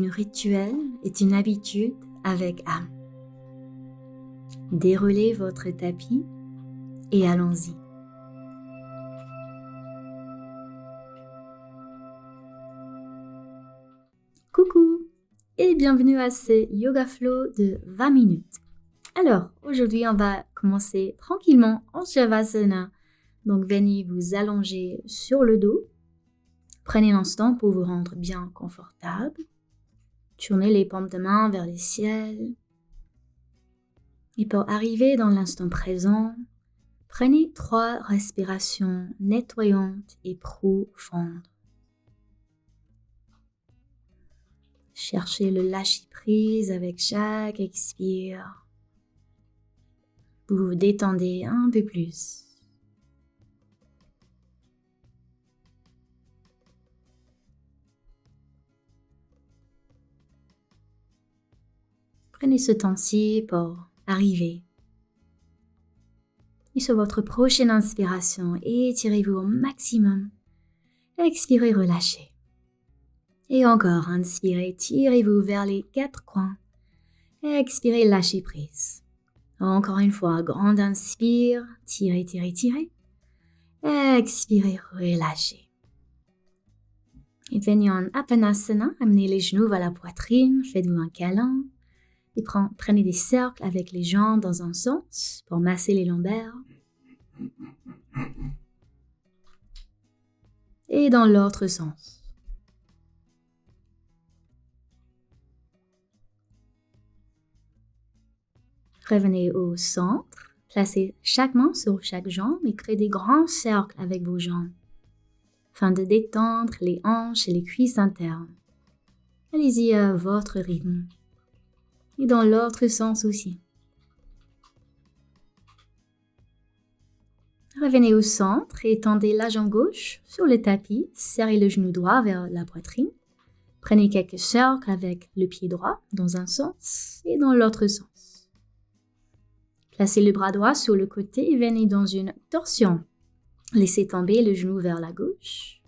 une rituel est une habitude avec âme. Déroulez votre tapis et allons-y. Coucou et bienvenue à ce Yoga Flow de 20 minutes. Alors, aujourd'hui, on va commencer tranquillement en Shavasana. Donc, venez vous allonger sur le dos. Prenez un instant pour vous rendre bien confortable. Tournez les paumes de main vers le ciel. Et pour arriver dans l'instant présent, prenez 3 respirations nettoyantes et profondes. Cherchez le lâcher-prise avec chaque expire. Vous vous détendez un peu plus. Prenez ce temps-ci pour arriver. Et sur votre prochaine inspiration, étirez-vous au maximum. Expirez, relâchez. Et encore, inspirez, tirez-vous vers les 4 coins. Expirez, lâchez prise. Encore une fois, grande inspire, tirez, tirez, tirez. Expirez, relâchez. Et venez en Apanasana, amenez les genoux vers la poitrine, faites-vous un câlin. Et prenez des cercles avec les jambes dans un sens pour masser les lombaires. Et dans l'autre sens. Revenez au centre, placez chaque main sur chaque jambe et créez des grands cercles avec vos jambes, afin de détendre les hanches et les cuisses internes. Allez-y à votre rythme. Et dans l'autre sens aussi. Revenez au centre et tendez la jambe gauche sur le tapis, serrez le genou droit vers la poitrine. Prenez quelques cercles avec le pied droit dans un sens et dans l'autre sens. Placez le bras droit sur le côté et venez dans une torsion. Laissez tomber le genou vers la gauche.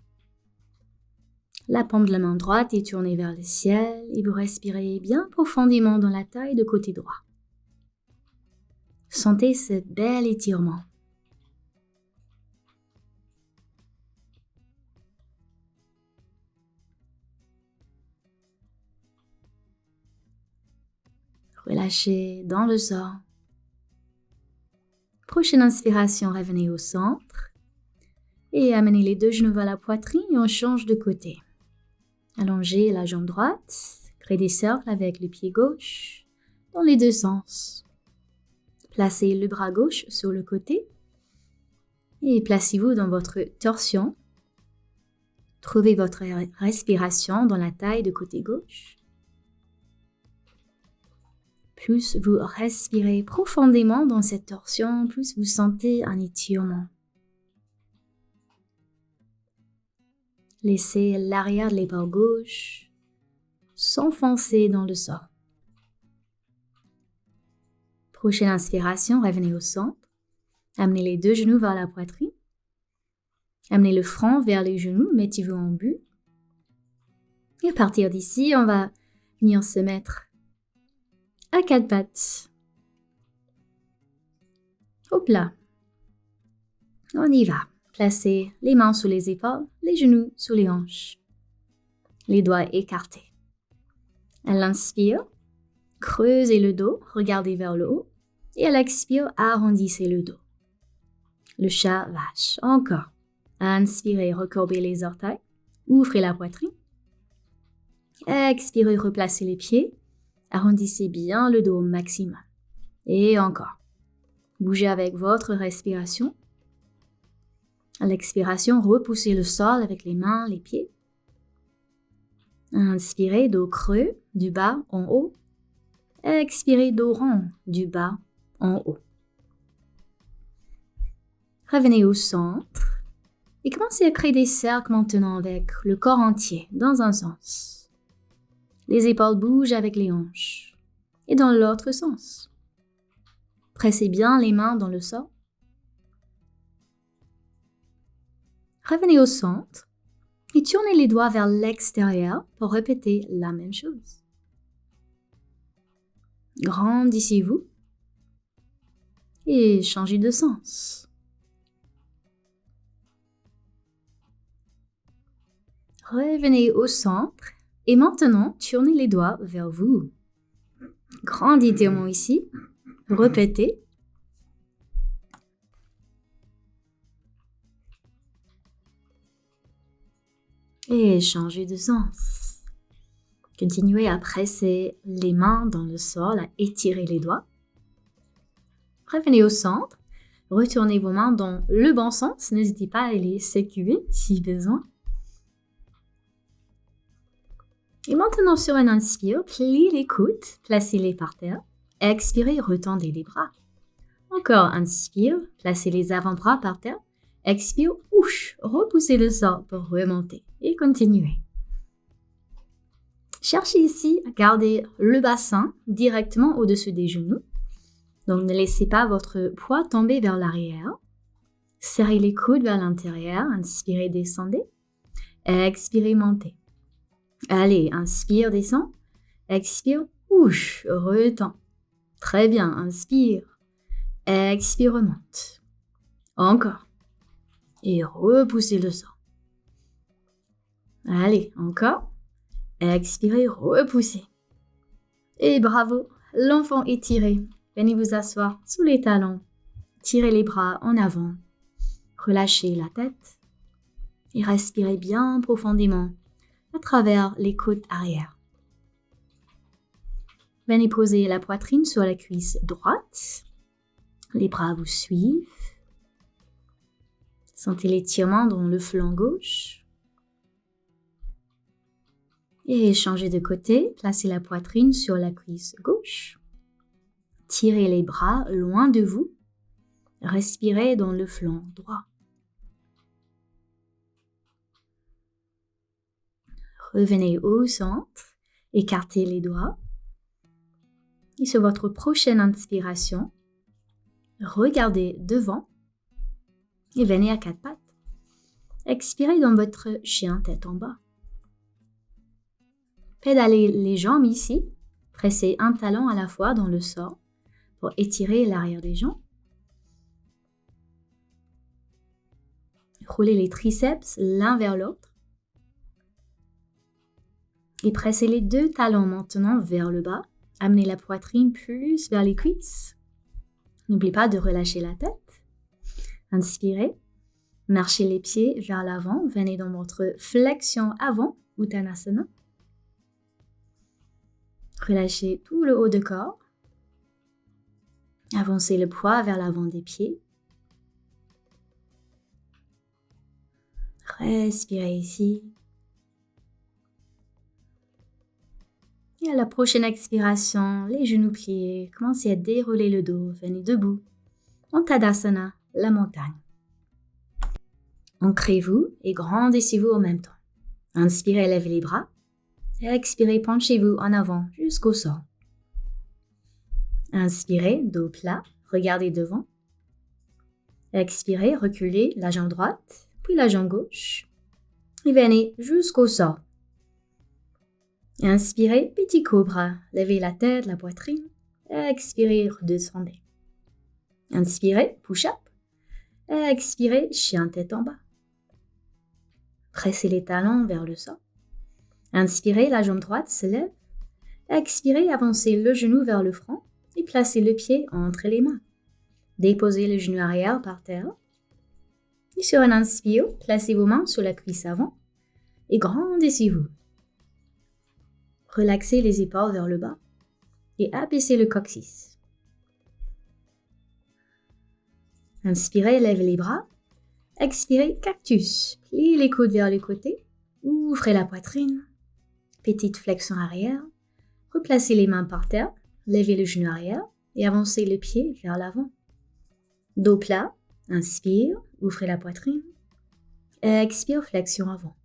La paume de la main droite est tournée vers le ciel et vous respirez bien profondément dans la taille de côté droit. Sentez ce bel étirement. Relâchez dans le sol. Prochaine inspiration, revenez au centre et amenez les 2 genoux vers la poitrine et on change de côté. Allongez la jambe droite, créez des cercles avec le pied gauche dans les 2 sens. Placez le bras gauche sur le côté et placez-vous dans votre torsion. Trouvez votre respiration dans la taille de côté gauche. Plus vous respirez profondément dans cette torsion, plus vous sentez un étirement. Laissez l'arrière de l'épaule gauche s'enfoncer dans le sol. Prochaine inspiration, revenez au centre. Amenez les 2 genoux vers la poitrine. Amenez le front vers les genoux, mettez-vous en but. Et à partir d'ici, on va venir se mettre à 4 pattes. Au plat. On y va. Placez les mains sous les épaules, les genoux sous les hanches. Les doigts écartés. À l'inspire, creusez le dos, regardez vers le haut. Et à l'expire, arrondissez le dos. Le chat vache. Encore. À inspirer, recourbez les orteils. Ouvrez la poitrine. Expirez, replacez les pieds. Arrondissez bien le dos au maximum. Et encore. Bougez avec votre respiration. À l'expiration, repoussez le sol avec les mains, les pieds. Inspirez, dos creux, du bas en haut. Expirez, dos rond, du bas en haut. Revenez au centre et commencez à créer des cercles maintenant avec le corps entier dans un sens. Les épaules bougent avec les hanches et dans l'autre sens. Pressez bien les mains dans le sol. Revenez au centre Et tournez les doigts vers l'extérieur pour répéter la même chose. Grandissez-vous et changez de sens. Revenez au centre et maintenant tournez les doigts vers vous. Grand étirement ici. Répétez. Et changez de sens. Continuez à presser les mains dans le sol, à étirer les doigts. Revenez au centre. Retournez vos mains dans le bon sens. N'hésitez pas à les secouer si besoin. Et maintenant, sur un inspire, pliez les coudes, placez-les par terre. Expirez, retendez les bras. Encore inspire, placez les avant-bras par terre. Expire, repoussez le sol pour remonter et continuez. Cherchez ici à garder le bassin directement au-dessus des genoux. Donc, ne laissez pas votre poids tomber vers l'arrière. Serrez les coudes vers l'intérieur. Inspirez, descendez. Expirez, montez. Allez, inspire, descend. Expire, retend. Très bien, inspire. Expire, remonte. Encore. Et repoussez le sang. Allez, encore. Expirez, repoussez. Et bravo, l'enfant étiré. Venez vous asseoir sous les talons. Tirez les bras en avant. Relâchez la tête. Et respirez bien profondément à travers les côtes arrière. Venez poser la poitrine sur la cuisse droite. Les bras vous suivent. Sentez l'étirement dans le flanc gauche. Et changez de côté. Placez la poitrine sur la cuisse gauche. Tirez les bras loin de vous. Respirez dans le flanc droit. Revenez au centre. Écartez les doigts. Et sur votre prochaine inspiration, regardez devant et venez à quatre pattes. Expirez dans votre chien tête en bas. Pédalez les jambes ici. Pressez un talon à la fois dans le sol pour étirer l'arrière des jambes. Roulez les triceps l'un vers l'autre. Et pressez les deux talons maintenant vers le bas. Amenez la poitrine plus vers les cuisses. N'oubliez pas de relâcher la tête. Inspirez. Marchez les pieds vers l'avant. Venez dans votre flexion avant, Uttanasana. Relâchez tout le haut du corps. Avancez le poids vers l'avant des pieds. Respirez ici. Et à la prochaine expiration, les genoux pliés, commencez à dérouler le dos, venez debout. En Tadasana, la montagne. Ancrez-vous et grandissez-vous en même temps. Inspirez, levez les bras. Et expirez, penchez-vous en avant jusqu'au sol. Inspirez, dos plat, regardez devant. Expirez, reculez la jambe droite, puis la jambe gauche. Et venez jusqu'au sol. Inspirez, petit cobra, levez la tête, la poitrine. Expirez, redescendez. Inspirez, push-up. Expirez, chien tête en bas. Pressez les talons vers le sol. Inspirez, la jambe droite se lève. Expirez, avancez le genou vers le front et placez le pied entre les mains. Déposez le genou arrière par terre. Et sur un inspire, placez vos mains sur la cuisse avant et grandissez-vous. Relaxez les épaules vers le bas et abaissez le coccyx. Inspirez, levez les bras. Expirez, cactus. Pliez les coudes vers le côté. Ouvrez la poitrine. Petite flexion arrière. Replacez les mains par terre. Levez le genou arrière et avancez le pied vers l'avant. Dos plat. Inspire, ouvrez la poitrine. Expire, flexion avant.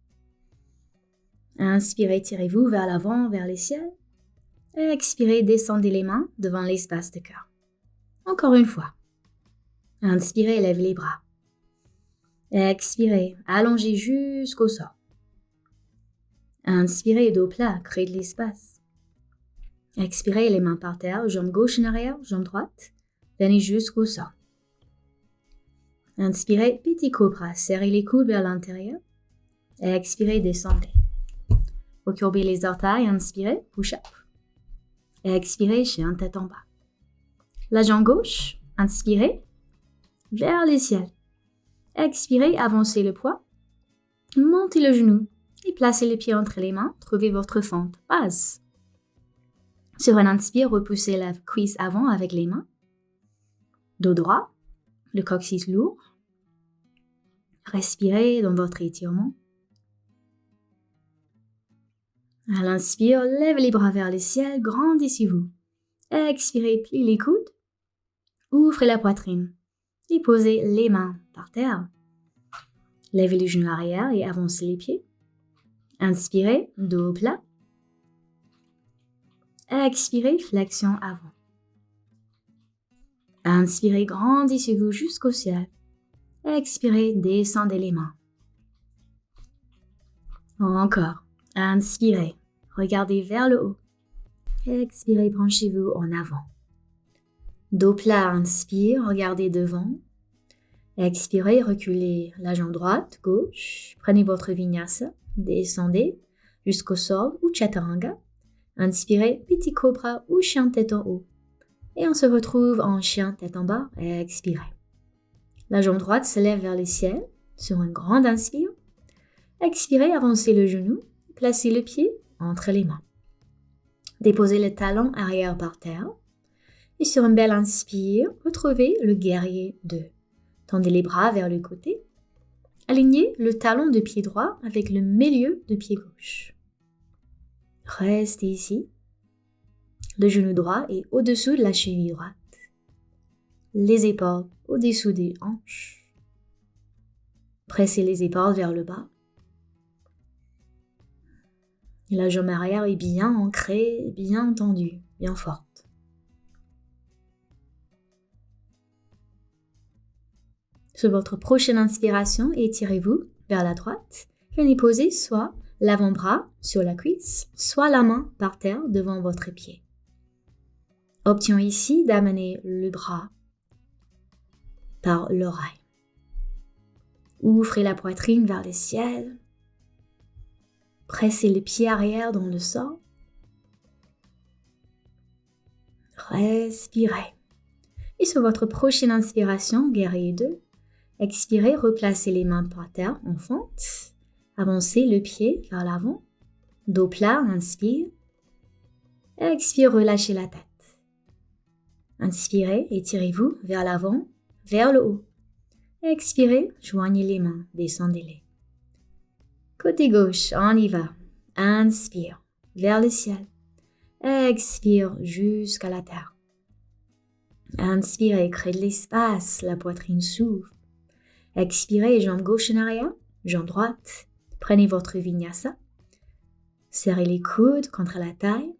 Inspirez, tirez-vous vers l'avant, vers les ciels. Expirez, descendez les mains devant l'espace de cœur. Encore une fois. Inspirez, levez les bras. Expirez, allongez jusqu'au sol. Inspirez, dos plat, créez de l'espace. Expirez, les mains par terre, jambe gauche en arrière, jambe droite. Venez jusqu'au sol. Inspirez, petit cobra, serrez les coudes vers l'intérieur. Et expirez, descendez. Recourbez les orteils, inspirez, push-up. Et expirez, chien tête en bas. La jambe gauche, inspirez, vers les ciels. Expirez, avancez le poids. Montez le genou et placez les pieds entre les mains. Trouvez votre fente basse. Sur un inspire, repoussez la cuisse avant avec les mains. Dos droit, le coccyx lourd. Respirez dans votre étirement. À l'inspire, levez les bras vers le ciel, grandissez-vous. Expirez, pliez les coudes. Ouvrez la poitrine et posez les mains par terre. Levez les genoux arrière et avancez les pieds. Inspirez, dos plat. Expirez, flexion avant. Inspirez, grandissez-vous jusqu'au ciel. Expirez, descendez les mains. Encore. Inspirez, regardez vers le haut. Expirez, branchez-vous en avant. Dos plat, inspire, regardez devant. Expirez, reculez la jambe droite, gauche. Prenez votre vinyasa, descendez jusqu'au sol ou chaturanga. Inspirez, petit cobra ou chien tête en haut. Et on se retrouve en chien tête en bas. Expirez. La jambe droite se lève vers le ciel sur un grand inspire. Expirez, avancez le genou. Placez le pied entre les mains. Déposez le talon arrière par terre. Et sur un bel inspire, retrouvez le guerrier 2. Tendez les bras vers le côté. Alignez le talon de pied droit avec le milieu de pied gauche. Restez ici. Le genou droit est au-dessous de la cheville droite. Les épaules au-dessous des hanches. Pressez les épaules vers le bas. La jambe arrière est bien ancrée, bien tendue, bien forte. Sur votre prochaine inspiration, étirez-vous vers la droite. Venez poser soit l'avant-bras sur la cuisse, soit la main par terre devant votre pied. Option ici d'amener le bras par l'oreille. Ouvrez la poitrine vers le ciel. Pressez les pieds arrière dans le sol. Respirez. Et sur votre prochaine inspiration, guerrier 2, expirez, replacez les mains par terre en fente. Avancez le pied vers l'avant. Dos plat, inspire. Expire, relâchez la tête. Inspirez, étirez-vous vers l'avant, vers le haut. Expirez, joignez les mains, descendez-les. Côté gauche, on y va. Inspire, vers le ciel. Expire jusqu'à la terre. Inspirez, créez de l'espace, la poitrine s'ouvre. Expirez, jambe gauche en arrière, jambe droite. Prenez votre vinyasa. Serrez les coudes contre la taille.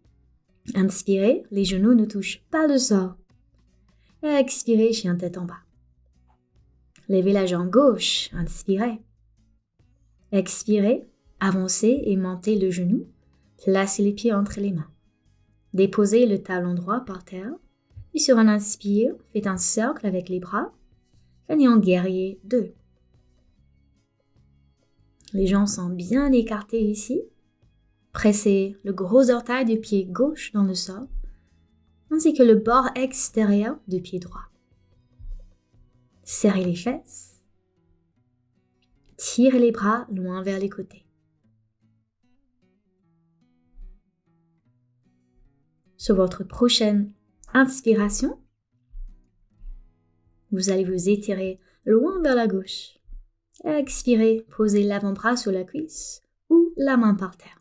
Inspirez, les genoux ne touchent pas le sol. Expirez, chien tête en bas. Levez la jambe gauche, inspirez. Expirez, avancez et montez le genou. Placez les pieds entre les mains. Déposez le talon droit par terre. Et sur un inspire, faites un cercle avec les bras. Venez en guerrier 2. Les jambes sont bien écartées ici. Pressez le gros orteil du pied gauche dans le sol, ainsi que le bord extérieur du pied droit. Serrez les fesses. Tirez les bras loin vers les côtés. Sur votre prochaine inspiration, vous allez vous étirer loin vers la gauche. Expirez, posez l'avant-bras sur la cuisse ou la main par terre.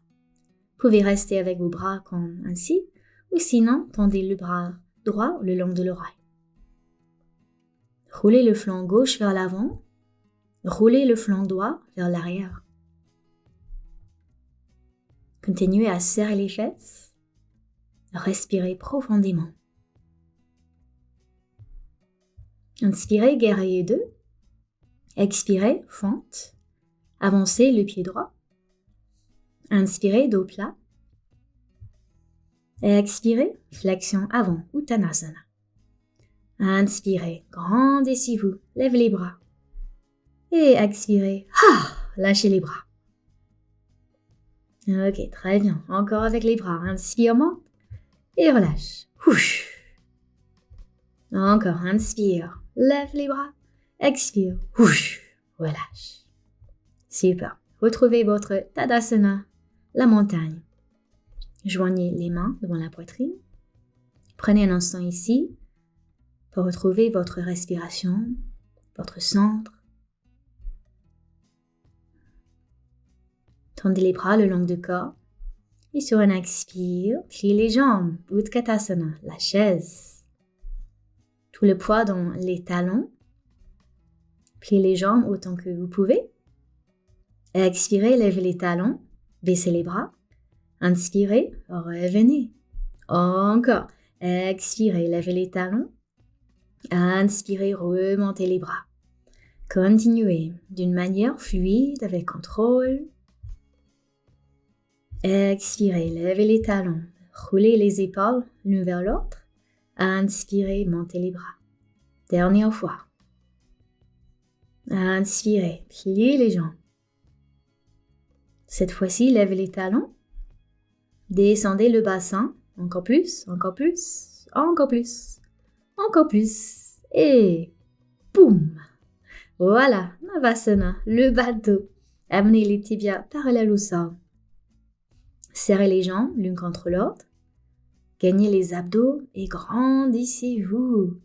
Vous pouvez rester avec vos bras comme ainsi, ou sinon, tendez le bras droit le long de l'oreille. Roulez le flanc gauche vers l'avant, roulez le flanc droit vers l'arrière. Continuez à serrer les fesses, respirez profondément. Inspirez, guerrier 2. Expirez, fente. Avancez le pied droit. Inspirez, dos plat. Expirez, flexion avant, Uttanasana. Inspirez, grandissez-vous, lèvez les bras. Et expirez, lâchez les bras. Ok, très bien. Encore avec les bras. Inspire, monte et relâche. Encore, inspire, lève les bras. Expire, relâche. Super. Retrouvez votre Tadasana, la montagne. Joignez les mains devant la poitrine. Prenez un instant ici pour retrouver votre respiration, votre centre. Tendez les bras le long du corps. Et sur un expire, pliez les jambes, Utkatasana, la chaise. Tout le poids dans les talons. Pliez les jambes autant que vous pouvez. Expirez, levez les talons, baissez les bras. Inspirez, revenez. Encore. Expirez, levez les talons. Inspirez, remontez les bras. Continuez d'une manière fluide avec contrôle. Expirez, levez les talons. Roulez les épaules l'une vers l'autre. Inspirez, montez les bras. Dernière fois. Inspirez, pliez les jambes. Cette fois-ci, levez les talons. Descendez le bassin. Encore plus, encore plus, encore plus, encore plus. Et boum! Voilà, Navasana, le bateau. Amenez les tibias parallèles au sol. Serrez les jambes l'une contre l'autre. Gagnez les abdos et grandissez-vous.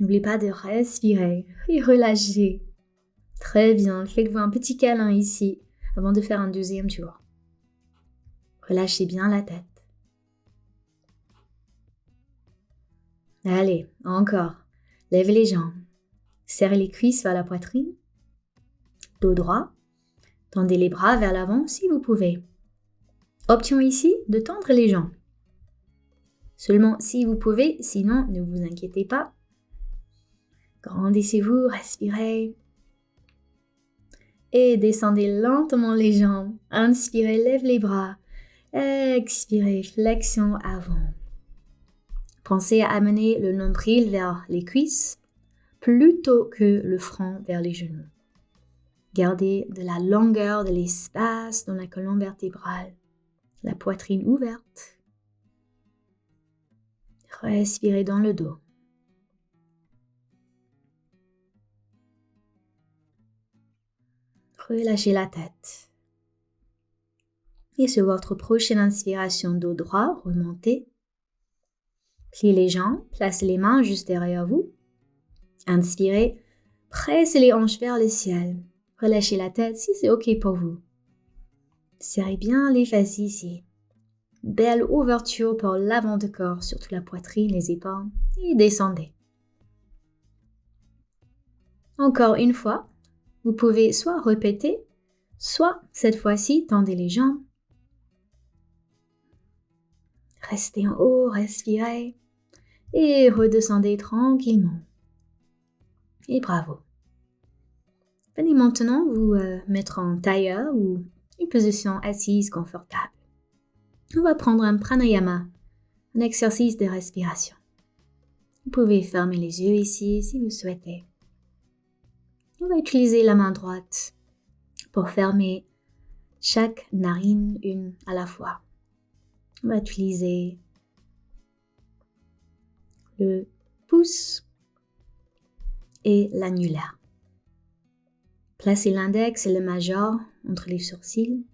N'oubliez pas de respirer et relâcher. Très bien, faites-vous un petit câlin ici avant de faire un deuxième tour. Relâchez bien la tête. Allez, encore. Levez les jambes. Serrez les cuisses vers la poitrine. Dos droit. Tendez les bras vers l'avant si vous pouvez. Option ici de tendre les jambes. Seulement si vous pouvez, sinon ne vous inquiétez pas. Grandissez-vous, respirez. Et descendez lentement les jambes. Inspirez, lève les bras. Expirez, flexion avant. Pensez à amener le nombril vers les cuisses plutôt que le front vers les genoux. Gardez de la longueur de l'espace dans la colonne vertébrale. La poitrine ouverte. Respirez dans le dos. Relâchez la tête. Et sur votre prochaine inspiration, dos droit, remontez. Pliez les jambes, placez les mains juste derrière vous. Inspirez, pressez les hanches vers le ciel. Relâchez la tête si c'est OK pour vous. Serrez bien les fesses ici. Belle ouverture pour l'avant du corps, surtout la poitrine, les épaules. Et descendez. Encore une fois, vous pouvez soit répéter, soit cette fois-ci, tendez les jambes. Restez en haut, respirez et redescendez tranquillement. Et bravo. Venez maintenant vous mettre en tailleur ou une position assise confortable. On va prendre un pranayama, un exercice de respiration. Vous pouvez fermer les yeux ici si vous souhaitez. On va utiliser la main droite pour fermer chaque narine une à la fois. On va utiliser le pouce et l'annulaire. Placez l'index et le majeur entre les sourcils.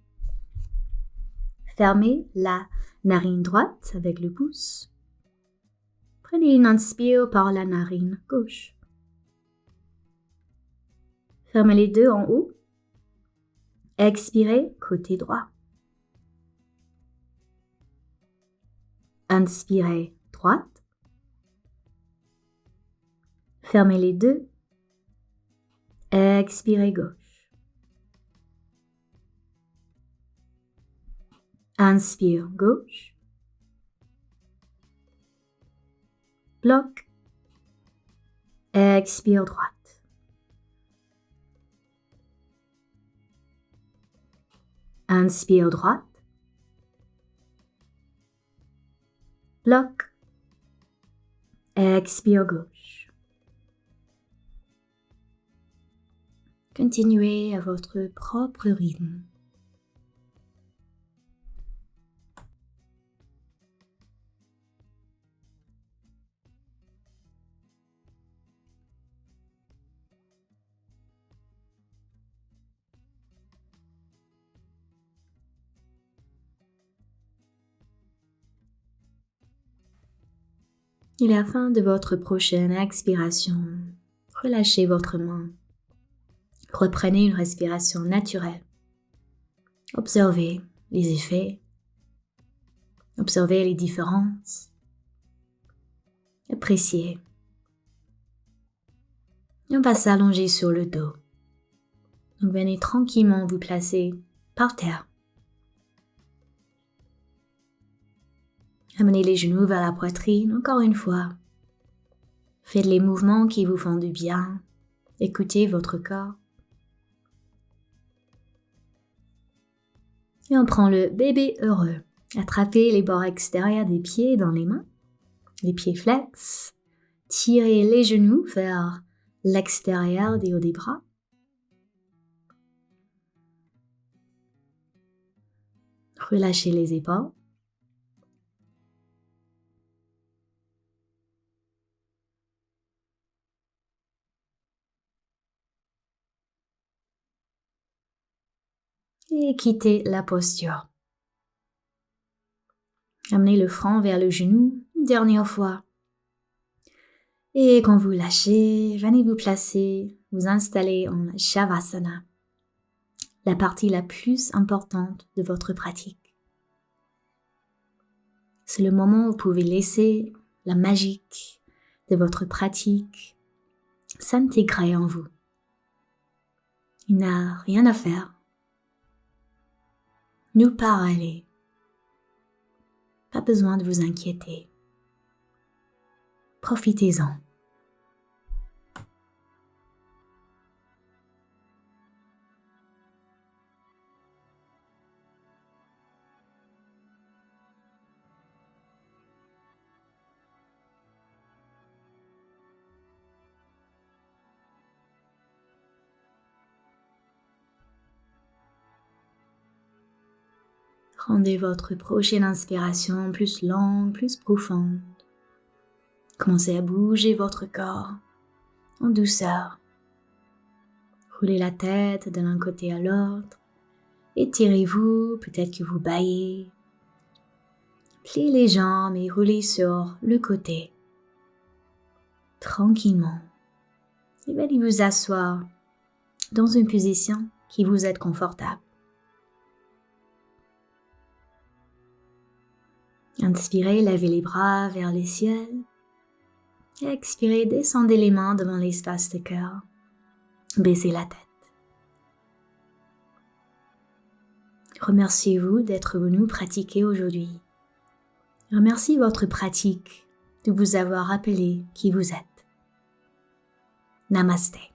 Fermez la narine droite avec le pouce. Prenez une inspire par la narine gauche. Fermez les deux en haut. Expirez côté droit. Inspirez droite. Fermez les deux. Expirez gauche. Inspire gauche. Bloc. Expire droite. Inspire droite. Bloc. Expire gauche. Continuez à votre propre rythme. Et à la fin de votre prochaine expiration, relâchez votre main. Reprenez une respiration naturelle. Observez les effets. Observez les différences. Appréciez. Et on va s'allonger sur le dos. Donc venez tranquillement vous placer par terre. Amenez les genoux vers la poitrine, encore une fois. Faites les mouvements qui vous font du bien. Écoutez votre corps. Et on prend le bébé heureux. Attrapez les bords extérieurs des pieds dans les mains. Les pieds flex. Tirez les genoux vers l'extérieur des hauts des bras. Relâchez les épaules. Et quittez la posture. Amenez le front vers le genou une dernière fois. Et quand vous lâchez, venez vous placer, vous installer en Shavasana, la partie la plus importante de votre pratique. C'est le moment où vous pouvez laisser la magie de votre pratique s'intégrer en vous. Il n'a rien à faire. Nulle part à aller. Pas besoin de vous inquiéter. Profitez-en. Rendez votre prochaine inspiration plus longue, plus profonde. Commencez à bouger votre corps en douceur. Roulez la tête de l'un côté à l'autre. Étirez-vous, peut-être que vous bâillez. Pliez les jambes et roulez sur le côté. Tranquillement. Et venez vous asseoir dans une position qui vous est confortable. Inspirez, levez les bras vers le ciel. Et expirez, descendez les mains devant l'espace de cœur. Baissez la tête. Remerciez-vous d'être venu pratiquer aujourd'hui. Remerciez votre pratique de vous avoir rappelé qui vous êtes. Namasté.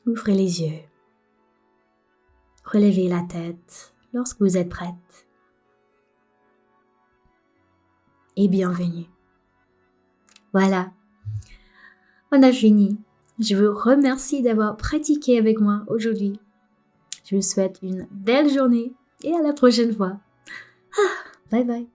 Ouvrez les yeux. Relevez la tête lorsque vous êtes prête. Et bienvenue. Voilà, on a fini. Je vous remercie d'avoir pratiqué avec moi aujourd'hui. Je vous souhaite une belle journée et à la prochaine fois. Bye bye.